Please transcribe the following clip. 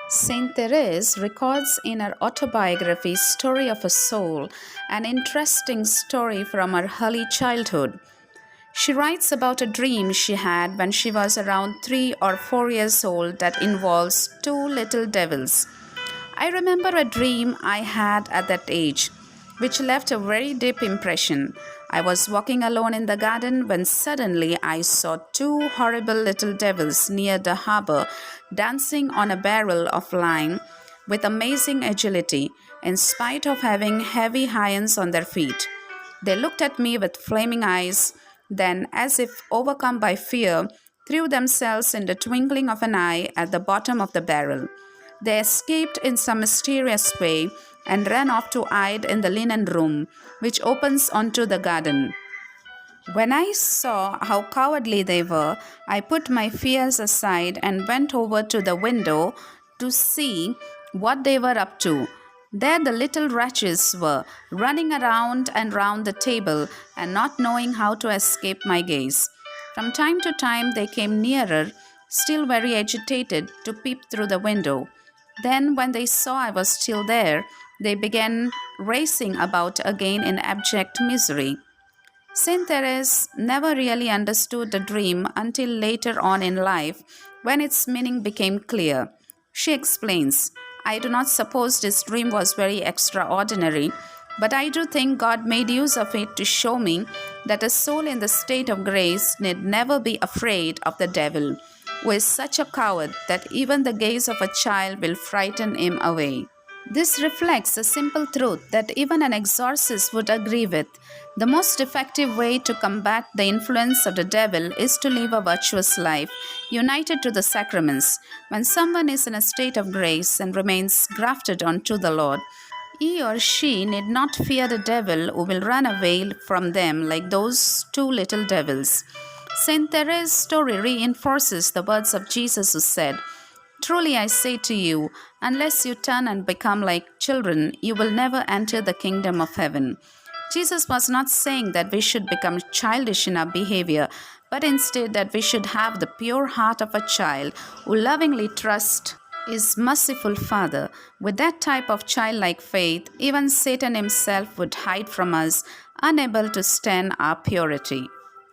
Saint Therese records in her autobiography Story of a Soul an interesting story from her early childhood. She writes about a dream she had when she was around 3 or 4 years old that involves two little devils. I remember a dream I had at that age, which left a very deep impression. I was walking alone in the garden when suddenly I saw two horrible little devils near the harbor dancing on a barrel of line with amazing agility, in spite of having heavy irons on their feet. They looked at me with flaming eyes, then, as if overcome by fear, threw themselves in the twinkling of an eye at the bottom of the barrel. They escaped in some mysterious way and ran off to hide in the linen room, which opens onto the garden. When I saw how cowardly they were, I put my fears aside and went over to the window to see what they were up to. There the little wretches were, running around and round the table and not knowing how to escape my gaze. From time to time they came nearer, still very agitated, to peep through the window. Then, when they saw I was still there, they began racing about again in abject misery. Saint Therese never really understood the dream until later on in life when its meaning became clear. She explains, I do not suppose this dream was very extraordinary, but I do think God made use of it to show me that a soul in the state of grace need never be afraid of the devil, who is such a coward that even the gaze of a child will frighten him away. This reflects a simple truth that even an exorcist would agree with. The most effective way to combat the influence of the devil is to live a virtuous life, united to the sacraments. When someone is in a state of grace and remains grafted onto the Lord, he or she need not fear the devil who will run away from them like those two little devils. Saint Therese's story reinforces the words of Jesus who said, Truly I say to you, unless you turn and become like children, you will never enter the kingdom of heaven. Jesus was not saying that we should become childish in our behavior, but instead that we should have the pure heart of a child who lovingly trusts his merciful Father. With that type of childlike faith, even Satan himself would hide from us, unable to stand our purity.